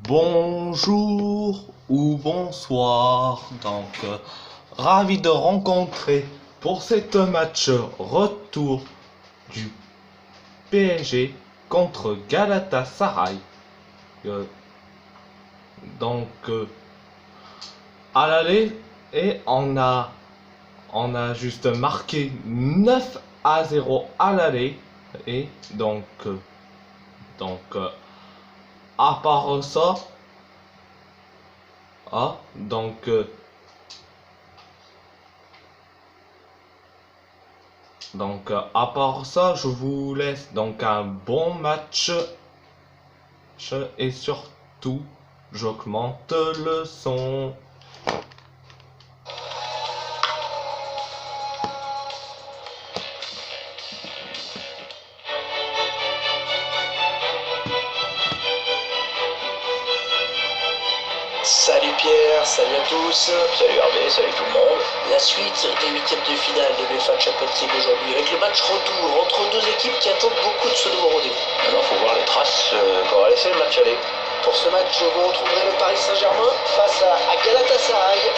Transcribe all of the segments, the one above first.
Bonjour ou bonsoir, ravi de rencontrer pour cette match retour du PSG contre Galatasaray. À l'aller, et on a juste marqué 9-0 à l'aller, et à part ça, à part ça, je vous laisse un bon match et surtout, j'augmente le son. Salut Pierre, salut à tous. Salut Hervé, salut tout le monde. La suite des huitièmes de finale de l'UEFA Champions League aujourd'hui avec le match retour entre deux équipes qui attendent beaucoup de ce nouveau rendez-vous. Maintenant, il faut voir les traces qu'aura laissé le match aller. Pour ce match, vous retrouverez le Paris Saint-Germain face à Galatasaray.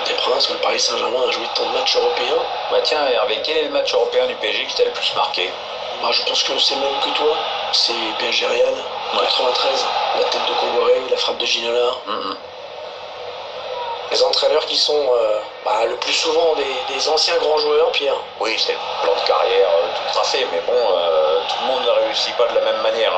Des Princes où le Paris Saint-Germain a joué tant de matchs européens. Bah tiens Hervé, quel est le match européen du PSG qui t'a le plus marqué? Je pense que c'est le même que toi. C'est PSG Real, 93, la tête de Comboiré, la frappe de Ginola. Les entraîneurs qui sont le plus souvent des anciens grands joueurs, Pierre. Oui, c'est le plan de carrière tout tracé, mais bon, tout le monde ne réussit pas de la même manière.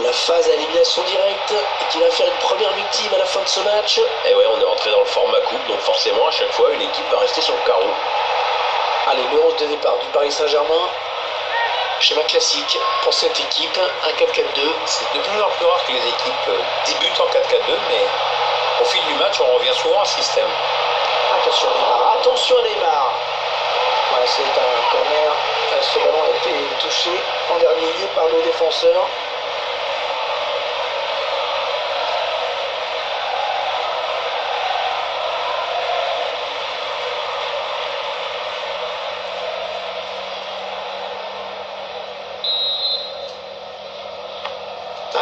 La phase à élimination directe et qui va faire une première victime à la fin de ce match. Et ouais, on est rentré dans le format coupe, donc forcément à chaque fois une équipe va rester sur le carreau. Allez, le 11 de départ du Paris Saint-Germain. Schéma classique pour cette équipe, un 4-4-2. C'est de plus en plus rare que les équipes débutent en 4-4-2, mais au fil du match on revient souvent à ce système. Attention Neymar, attention Neymar. Voilà, c'est un corner. Ce ballon a été touché en dernier lieu par le défenseur.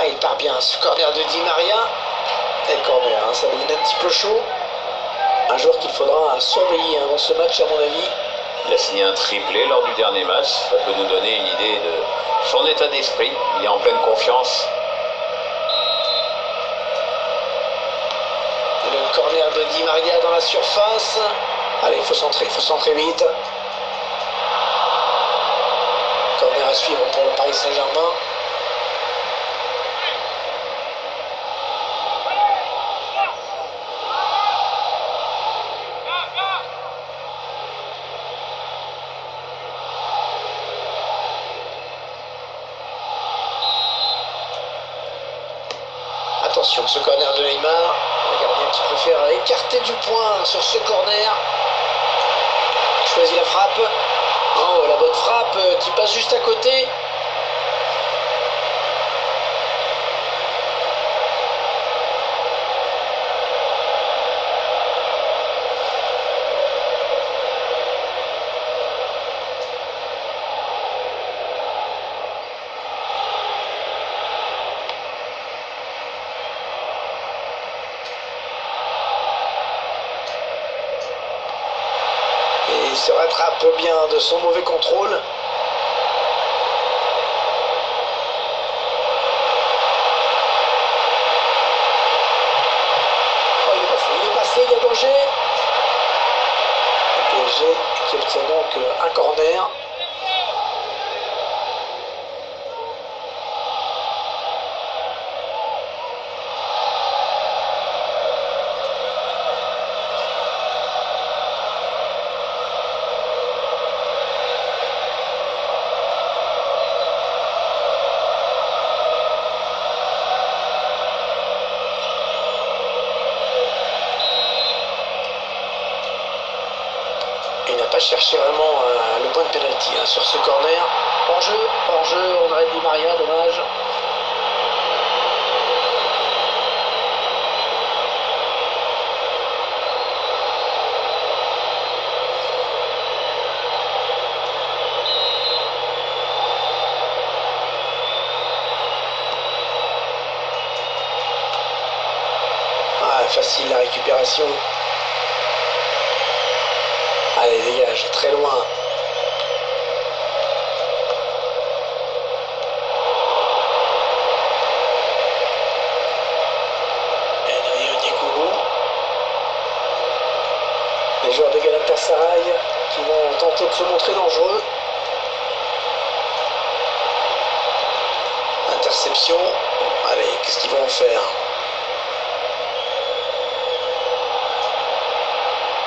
Il part bien, ce corner de Di Maria. Et le corner, ça devient un petit peu chaud. Un joueur qu'il faudra surveiller dans ce match à mon avis. Il a signé un triplé lors du dernier match. Ça peut nous donner une idée de son état d'esprit. Il est en pleine confiance. Le corner de Di Maria dans la surface. Allez, il faut centrer vite. Corner à suivre pour le Paris Saint-Germain. Attention, ce corner de Neymar. Le gardien qui préfère écarter du point sur ce corner. Choisit la frappe. Oh, la bonne frappe qui passe juste à côté. Il se rattrape bien de son mauvais contrôle. Oh, il est passé, il y a danger. Le PSG qui obtient donc un corner. Il n'a pas cherché vraiment le point de pénalty sur ce corner. Hors-jeu, on aurait dit Maria, dommage. Ah, facile la récupération. Allez, dégage, très loin. Les joueurs de Galatasaray qui vont tenter de se montrer dangereux. Interception. Allez, qu'est-ce qu'ils vont en faire?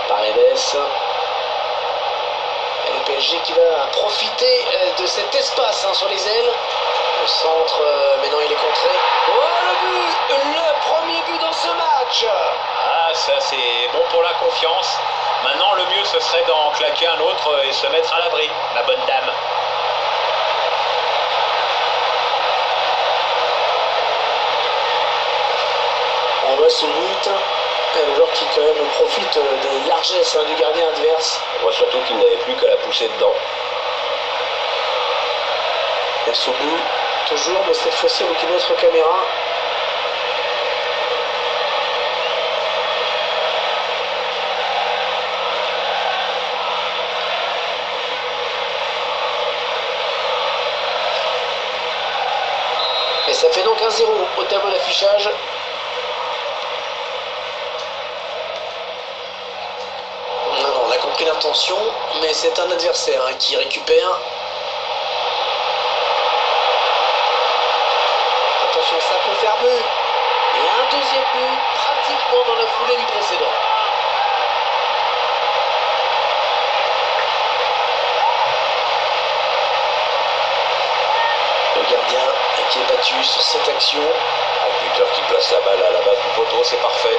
Paredes. Et le PSG qui va profiter de cet espace sur les ailes. Le centre, mais non, il est contré. Oh, le premier but dans ce match. Ah, ça c'est bon pour la confiance. Maintenant, le mieux, ce serait d'en claquer un autre et se mettre à l'abri, la bonne dame. On voit ce but. Un joueur qui quand même profite des largesses du gardien adverse. On voit surtout qu'il n'avait plus qu'à la pousser dedans. Il y a ce but, toujours, mais cette fois-ci avec une autre caméra. Et ça fait donc 1-0 au tableau d'affichage. Non, on a compris l'intention, mais c'est un adversaire qui récupère. Attention, ça peut faire but. Et un deuxième but, pratiquement dans la foulée du précédent. Le gardien qui est battu sur cette action. Le buteur qui place la balle à la base du poteau, c'est parfait.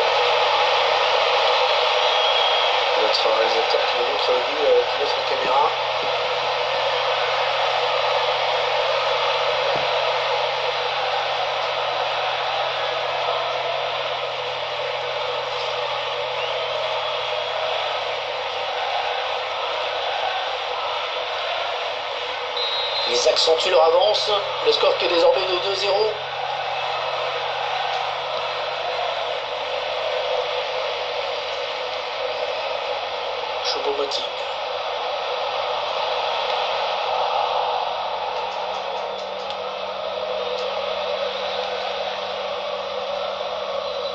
Notre réalisateur qui nous montre le but avec une autre caméra. Ils accentuent leur avance. Le score qui est désormais de 2-0. Choupo-Moting.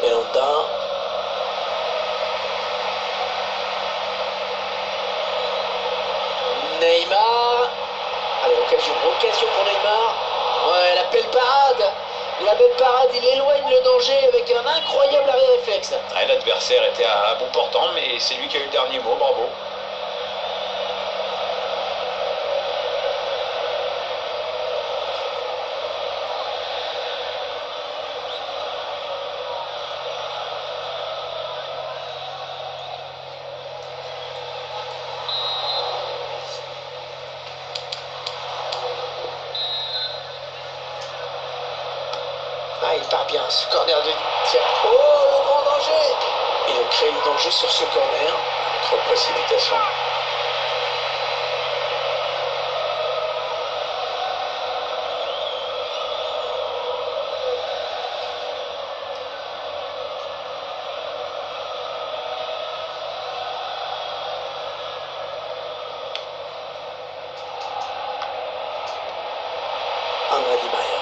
Belanda. Neymar. Allez, occasion pour Neymar. Ouais, la belle parade. La belle parade, il éloigne le danger avec un incroyable arrêt réflexe. Ah, l'adversaire était à bout portant, mais c'est lui qui a eu le dernier mot, bravo. Ah, il part bien, ce corner de... Tiens, oh, le grand danger! Il a créé le danger sur ce corner. Trop de précipitation. André Di Maria.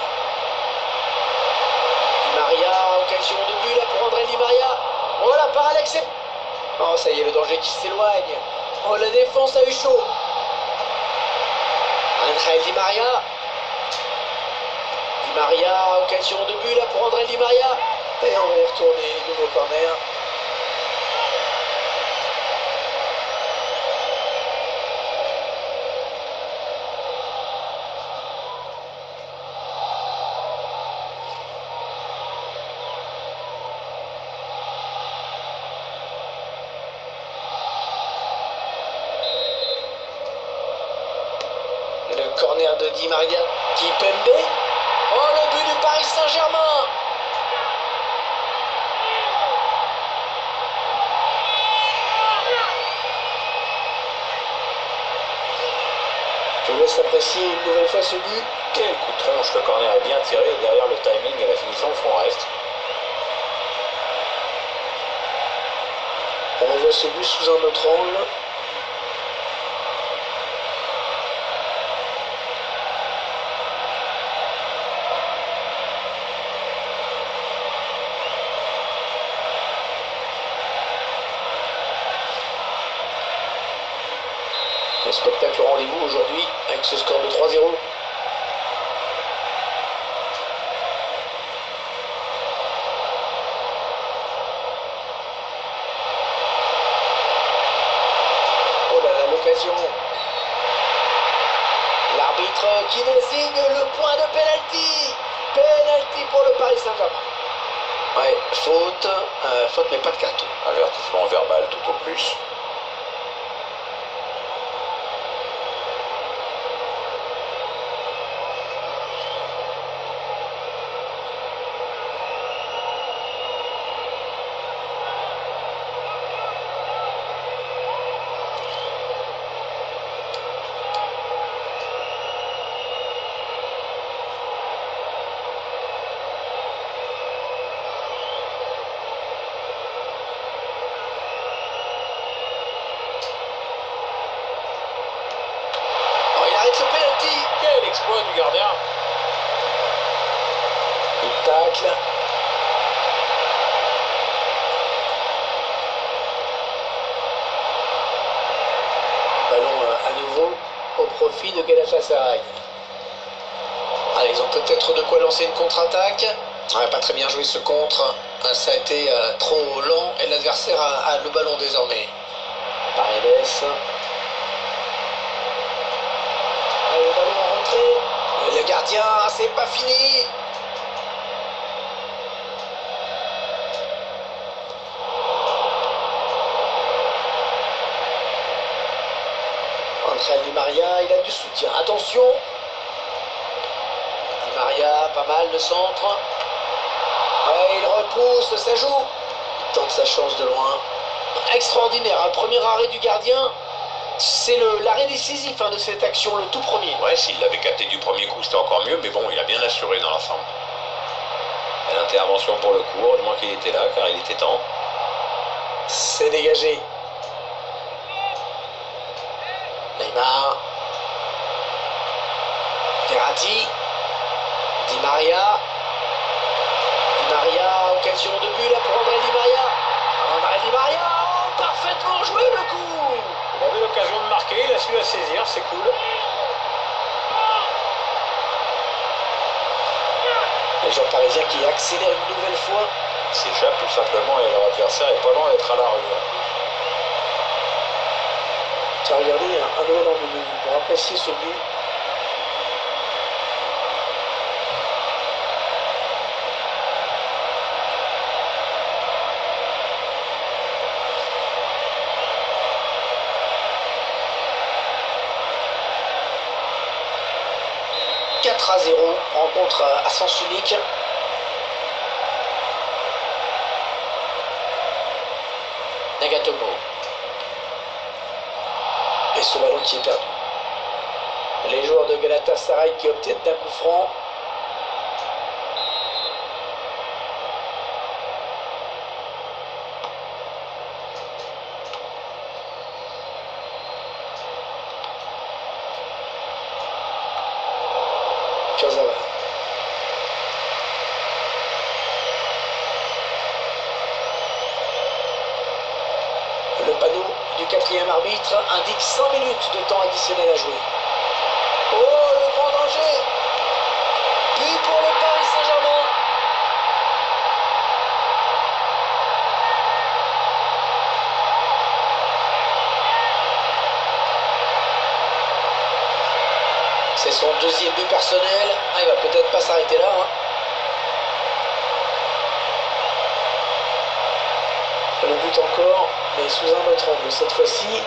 Di Maria, occasion de but là pour André Di Maria. Oh la part Alex. Oh ça y est, le danger qui s'éloigne. Oh la défense a eu chaud. André Di Maria. Di Maria, occasion de but là pour André Di Maria. Et on va y retourner, nouveau corner. Le corner de Di Maria, Kimpembe. Oh, le but du Paris Saint-Germain. Je vous laisse apprécier une nouvelle fois ce but. Quel coup de tronche, le corner est bien tiré et derrière le timing et la finition font reste. On revoit ce but sous un autre angle. Un spectacle au rendez-vous aujourd'hui avec ce score de 3-0. Oh là là, l'occasion. L'arbitre qui désigne le point de pénalty. Pénalty pour le Paris Saint-Germain. Ouais, faute mais pas de carton. Avertissement verbal tout au plus. Ce penalty. Quel exploit du gardien. Il tacle. Ballon à nouveau au profit de Galatasaray. Ah, ils ont peut-être de quoi lancer une contre-attaque. Ah, pas très bien joué ce contre. Ça a été trop lent et l'adversaire a le ballon désormais. Paredes. Le ballon en rentrée. Le gardien, c'est pas fini. André Di Maria, il a du soutien. Attention. Di Maria, pas mal le centre. Ouais, il repousse, ça joue. Il tente sa chance de loin. Extraordinaire, le premier arrêt du gardien. C'est l'arrêt décisif de cette action, le tout premier. Ouais, s'il l'avait capté du premier coup, c'était encore mieux, mais bon, il a bien assuré dans l'ensemble. Et l'intervention pour le coup, heureusement qu'il était là, car il était temps. C'est dégagé. Neymar. Verratti. Di Maria. Di Maria, occasion de but là pour André Di Maria. André Di Maria, oh, parfaitement joué le coup. Il avait l'occasion de marquer, il a su la saisir, c'est cool. Les joueurs parisiens qui accélèrent une nouvelle fois. Il s'échappe tout simplement et leur adversaire est pas loin d'être à la rue. Tiens, regardez, un nouvel angle de vue pour apprécier ce but. « 4-0, rencontre à sens unique. Nagatomo. Et ce ballon qui est perdu. Les joueurs de Galatasaray qui obtiennent un coup franc. Kurzawa. Le panneau du quatrième arbitre indique 100 minutes de temps additionnel à jouer. Oh, le grand danger! Puis pour le Paris Saint-Germain. C'est son deuxième but personnel. Ah, il va peut-être pas s'arrêter là. Hein. Le but encore, mais sous un autre angle cette fois-ci.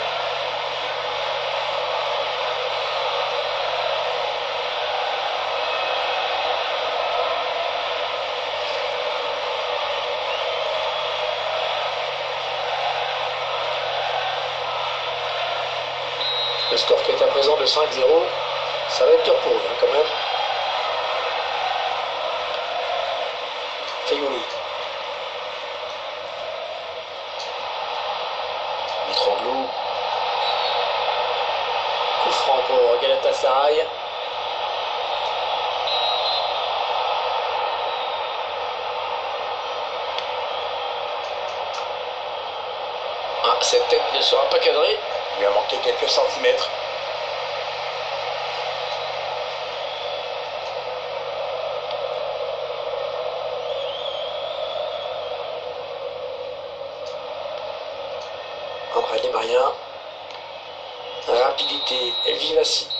Le score qui est à présent de 5-0, ça va être dur pour eux hein, quand même. Feghouli. Mitroglou. Coup franc pour Galatasaray. Ah, cette tête ne sera pas cadrée. Il lui a manqué quelques centimètres. André Di Maria. Rapidité, vivacité.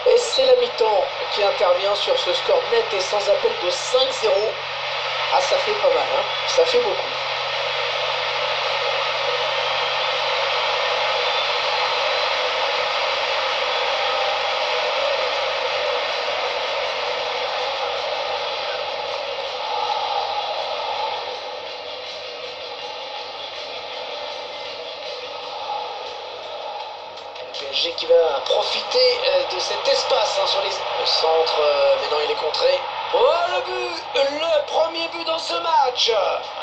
Et c'est la mi-temps qui intervient sur ce score net et sans appel de 5-0. Ah, ça fait pas mal, hein. Ça fait beaucoup. PSG qui va profiter de cet espace hein, sur les... Le centre, mais non, il est contré. Oh, le but! Le premier but dans ce match!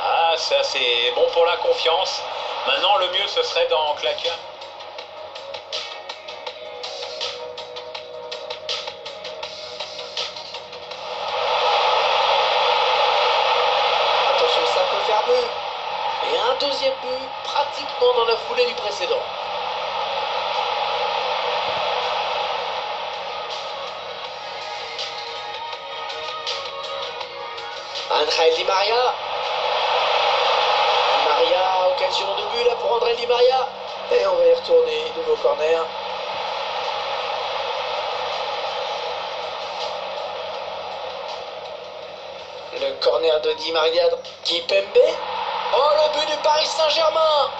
Ah, ça c'est bon pour la confiance. Maintenant, le mieux, ce serait d'en claquer un. Attention, ça peut faire but. Et un deuxième but, pratiquement dans la foulée du précédent. André Di Maria. Di Maria, occasion de but là pour André Di Maria. Et on va y retourner, nouveau corner. Le corner de Di Maria, Kimpembe. Oh, le but du Paris Saint-Germain.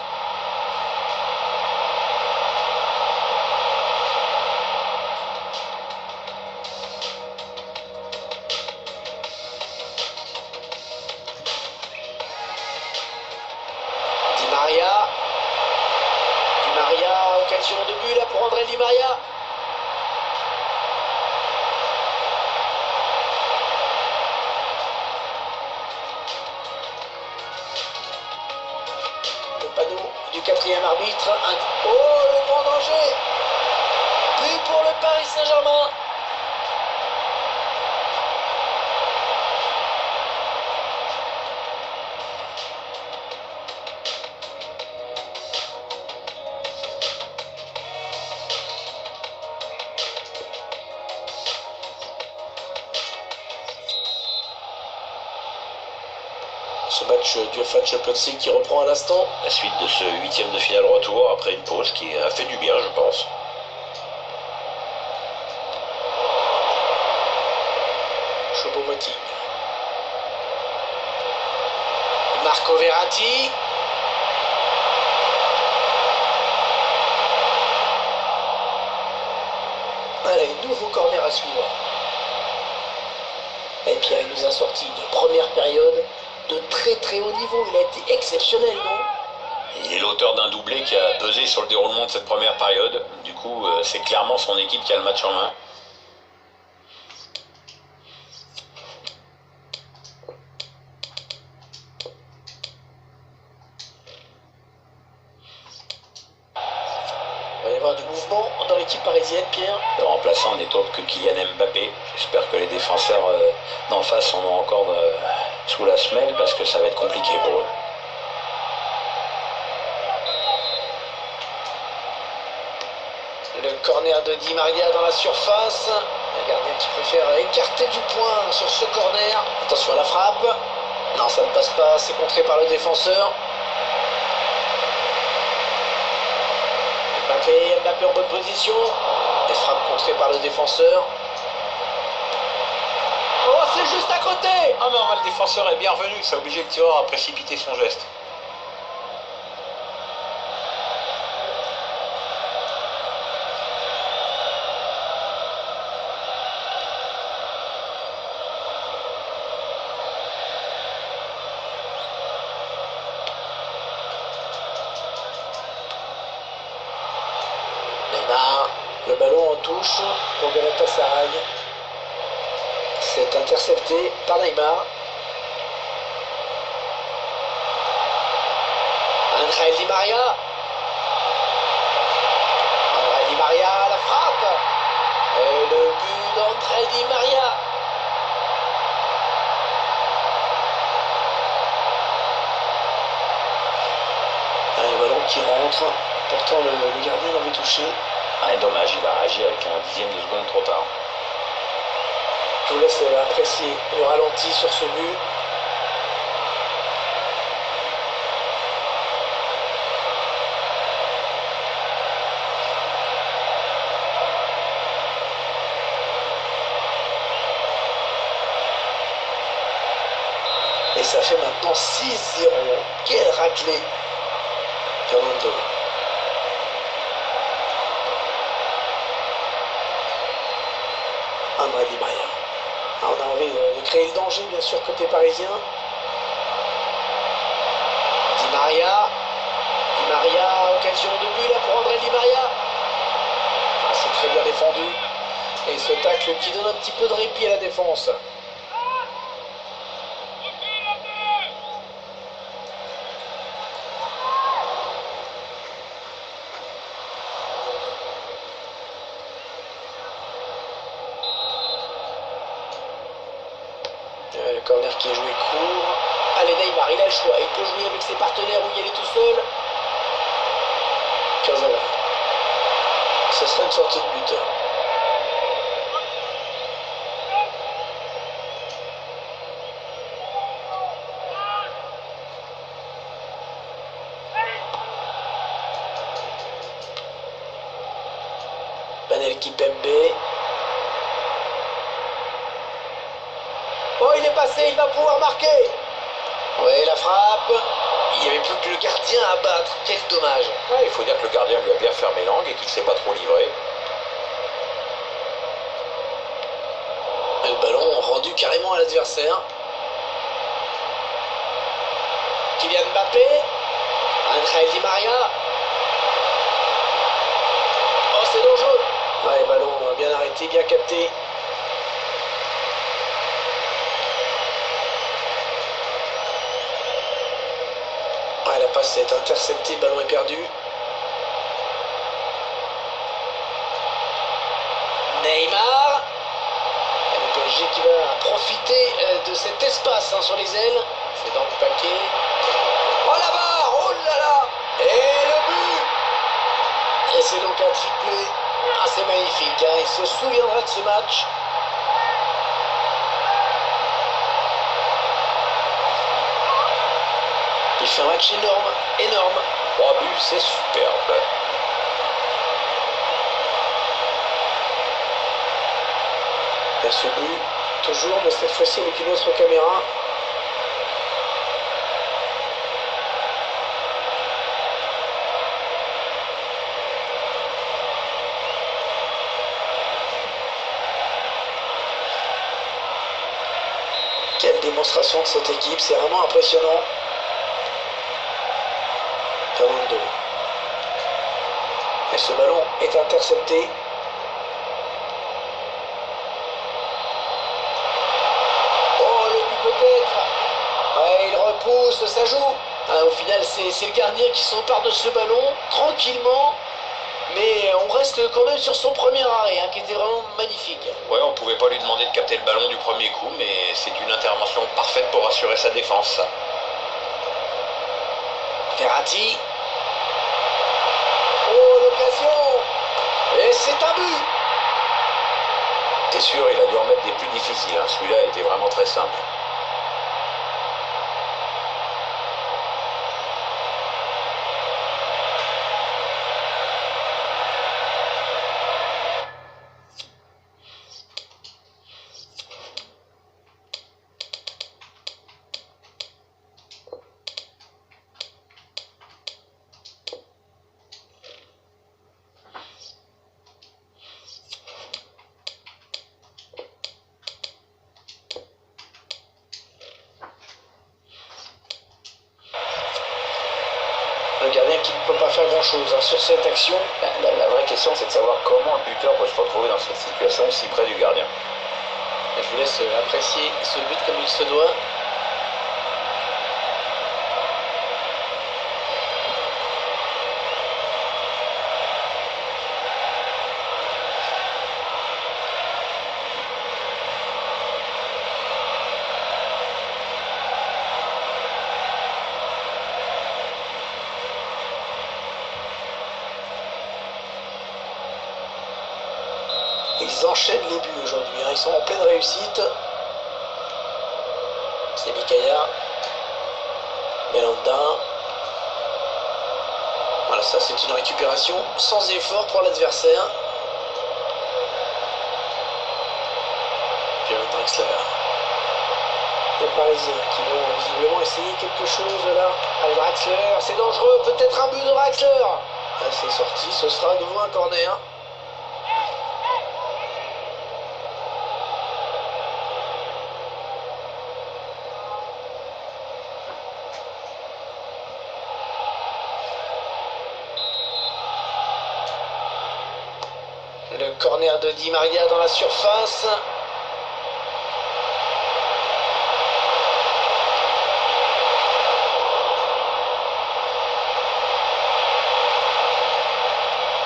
Di Maria, occasion de but là pour André Di Maria. Le panneau du quatrième arbitre indique... Oh, le grand danger! But pour le Paris Saint-Germain. Ce match d'UEFA Champions League qui reprend à l'instant. La suite de ce huitième de finale retour après une pause qui a fait du bien, je pense. Choupo-Moting. Marco Verratti. Allez, nouveau corner à suivre. Et Pierre il nous a sorti une première période de très très haut niveau. Il a été exceptionnel, non? Il est l'auteur d'un doublé qui a pesé sur le déroulement de cette première période. Du coup, c'est clairement son équipe qui a le match en main. Il va y avoir du mouvement dans l'équipe parisienne, Pierre. Le remplaçant n'est autre que Kylian Mbappé. J'espère que les défenseurs d'en face en ont encore sous la semelle parce que ça va être compliqué pour eux. Le corner de Di Maria dans la surface. Le gardien qui préfère écarter du point sur ce corner. Attention à la frappe. Non, ça ne passe pas. C'est contré par le défenseur. Mbappé en bonne position. Et frappe contrée par le défenseur. Oh, c'est juste à côté. Ah non, le défenseur est bien revenu. C'est obligé le tireur à précipiter son geste. Le ballon en touche pour Galatasaray. C'est intercepté par Neymar. André Di Maria. André Di Maria, la frappe. Et le but d'André Di Maria. Un ballon qui rentre. Pourtant le gardien l'avait touché. Ah, dommage, il a réagi avec un dixième de seconde trop tard. Je vous laisse apprécier le ralenti sur ce but. Et ça fait maintenant 6-0. Quelle raclée, Fernando. André Di Maria. On a envie de créer le danger, bien sûr, côté parisien. Di Maria. Di Maria, occasion de but là pour André Di Maria. Ah, c'est très bien défendu. Et ce tacle qui donne un petit peu de répit à la défense. Le corner qui est joué court. Allez, Neymar, il a le choix. Il peut jouer avec ses partenaires ou y aller tout seul. Kurzawa. Ce serait une sortie de buteur. Banel Kipembe. Oh, il est passé, il va pouvoir marquer. Ouais, la frappe. Il n'y avait plus que le gardien à battre. Quel dommage. Ouais, il faut dire que le gardien lui a bien fermé l'angle et qu'il ne s'est pas trop livré. Et le ballon rendu carrément à l'adversaire. Kylian Mbappé. André Di Maria. Oh, c'est dangereux. Ouais, ballon bien arrêté, bien capté. Ouais, la passe est interceptée, le ballon est perdu. Neymar. Et le PSG qui va profiter de cet espace sur les ailes. C'est dans le paquet. Oh la barre. Oh là là. Et le but. Et c'est donc un triplé. Ah, c'est magnifique, hein. Il se souviendra de ce match. Il fait un match énorme, énorme. 3 buts, c'est superbe. Il a ce but, toujours, mais cette fois-ci avec une autre caméra. Quelle démonstration de cette équipe, c'est vraiment impressionnant. Aoundo. Et ce ballon est intercepté. Oh, le but peut-être. Ouais, il repousse, ça joue. Ah, au final, c'est le gardien qui s'empare de ce ballon, tranquillement. Mais on reste quand même sur son premier arrêt, hein, qui était vraiment magnifique. Ouais, on pouvait pas lui demander de capter le ballon du premier coup, mais c'est une intervention parfaite pour assurer sa défense. Verratti. Oh, l'occasion. Et c'est un but. T'es sûr, il a dû en mettre des plus difficiles. Hein. Celui-là était vraiment très simple. Un gardien qui ne peut pas faire grand-chose hein, sur cette action. La vraie question, c'est de savoir comment le buteur peut se retrouver dans cette situation si près du gardien. Je vous laisse apprécier ce but comme il se doit. Ils enchaînent les buts aujourd'hui, hein. Ils sont en pleine réussite. C'est Mikaya. Belanda. Voilà, ça c'est une récupération sans effort pour l'adversaire. Pierre Draxler. Les Parisiens qui vont visiblement essayer quelque chose là. Allez, Draxler, c'est dangereux, peut-être un but de Draxler. Ah, c'est sorti, ce sera à nouveau un corner. Le corner de Di Maria dans la surface.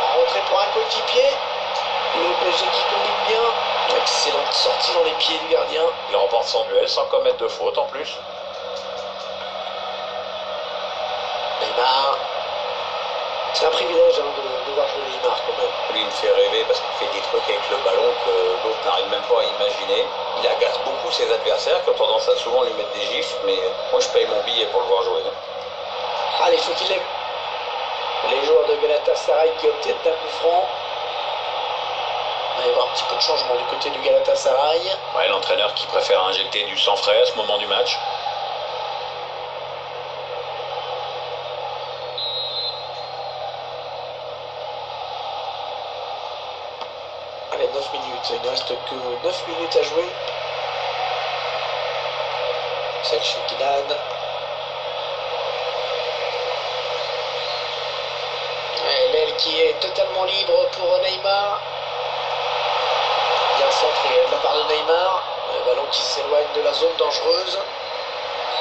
En retrait pour un coéquipier. Le PSG qui combine bien. Excellente sortie dans les pieds du gardien. Il remporte son duel sans commettre de faute en plus. Neymar. C'est un privilège hein, de voir jouer Neymar quand même. Lui, il me fait rêver parce qu'il fait des trucs avec le ballon que l'autre n'arrive même pas à imaginer. Il agace beaucoup ses adversaires qui ont tendance à souvent lui mettre des gifles, mais moi je paye mon billet pour le voir jouer. Allez, faut qu'il lève. Les joueurs de Galatasaray qui obtiennent un coup franc. Il va y avoir un petit peu de changement du côté du Galatasaray. Ouais, l'entraîneur qui préfère injecter du sang frais à ce moment du match. Allez, 9 minutes. Il ne reste que 9 minutes à jouer. Serge Kidan. L'aile qui est totalement libre pour Neymar. Bien centré de la part de Neymar. Le ballon qui s'éloigne de la zone dangereuse.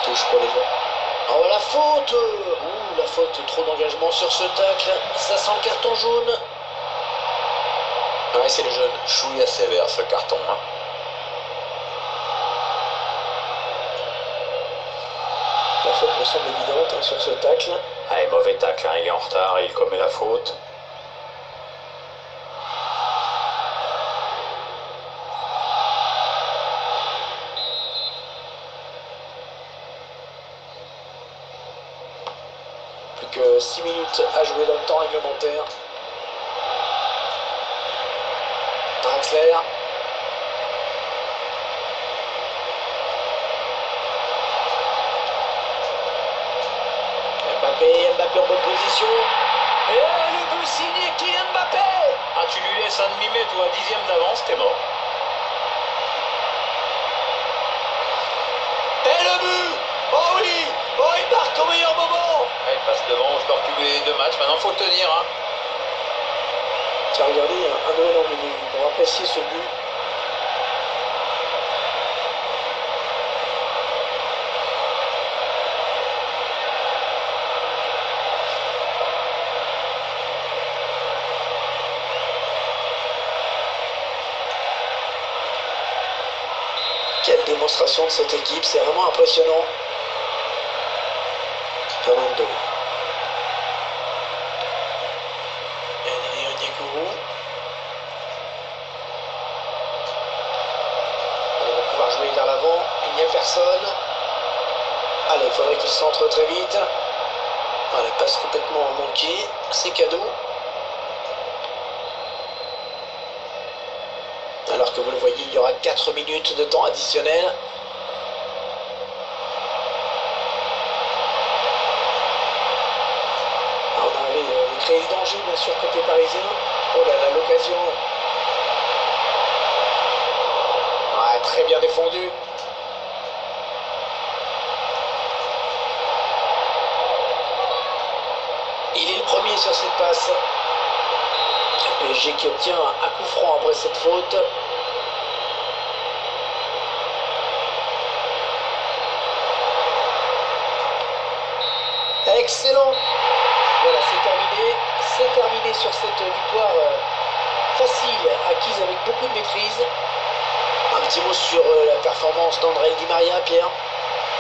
Touche pour les joueurs. Oh, la faute! Ouh, la faute, trop d'engagement sur ce tacle. Ça sent le carton jaune. Ouais, c'est le jaune. Chouïa sévère ce carton. Hein. La faute me semble évidente hein, sur ce tacle. Allez, mauvais tacle, hein. Il est en retard, il commet la faute. Plus que 6 minutes à jouer dans le temps réglementaire. Draxler. Mbappé en bonne position. Et le but signé Kylian Mbappé. Ah, tu lui laisses un demi-mètre ou un dixième d'avance, t'es mort. Et le but. Oh oui. Oh, il marque au meilleur moment. Et passe devant, je peux reculer les 2 matchs. Maintenant, il faut tenir. Hein. Tiens, regardez, un duel en menu pour apprécier ce but. Quelle démonstration de cette équipe, c'est vraiment impressionnant. Fernando. Henry Onyekuru. On va pouvoir jouer vers l'avant, il n'y a personne. Allez, il faudrait qu'il centre très vite. Voilà, passe complètement manquée, c'est cadeau. Alors que vous le voyez, il y aura 4 minutes de temps additionnel. Alors on avait créé le danger, bien sûr, côté parisien. Oh là là, l'occasion. Ouais, très bien défendu. Il est le premier sur cette passe. Le PSG qui obtient un coup franc après cette faute. Excellent. Voilà, c'est terminé. C'est terminé sur cette victoire facile, acquise avec beaucoup de maîtrise. Un petit mot sur la performance d'André Di Maria, Pierre.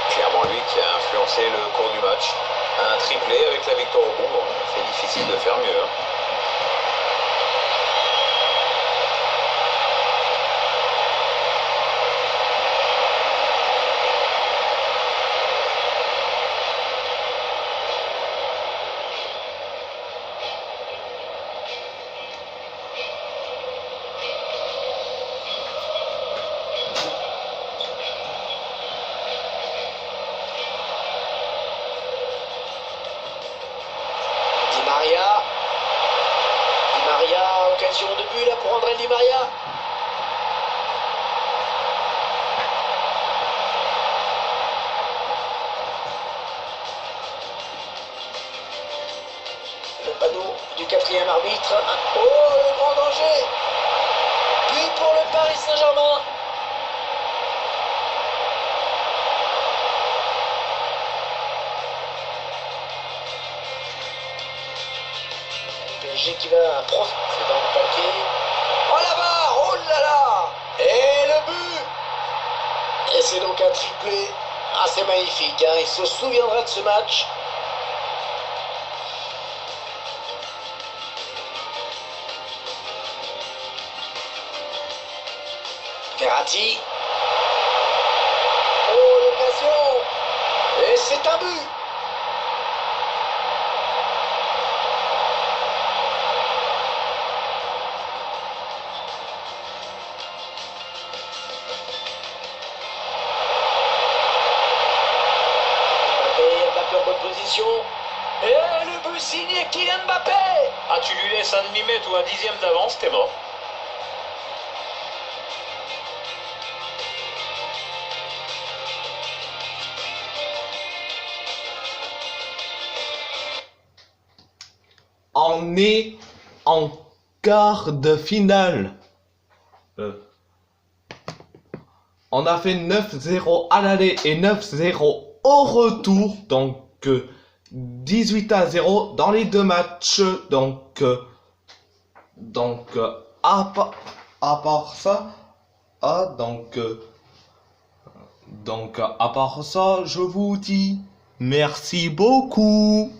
Clairement lui qui a influencé le cours du match. Un triplé avec la victoire au bout. Bon, c'est difficile de faire mieux. Hein. Di Maria, occasion de but là pour André Di Maria. Le panneau du 4e arbitre. Oh, le grand danger. But pour le Paris Saint-Germain. PSG qui va profiter dans le paquet. Oh la barre, oh là là. Et le but. Et c'est donc un triplé. Ah, c'est magnifique, hein. Il se souviendra de ce match. Verratti. Oh, l'occasion. Et c'est un but. Position. Et le but signé Kylian Mbappé. Ah, tu lui laisses un demi-mètre ou un dixième d'avance, t'es mort. On est en quart de finale. On a fait 9-0 à l'aller et 9-0 au retour. Donc 18-0 dans les 2 matchs. Donc à part ça, à part ça, je vous dis merci beaucoup.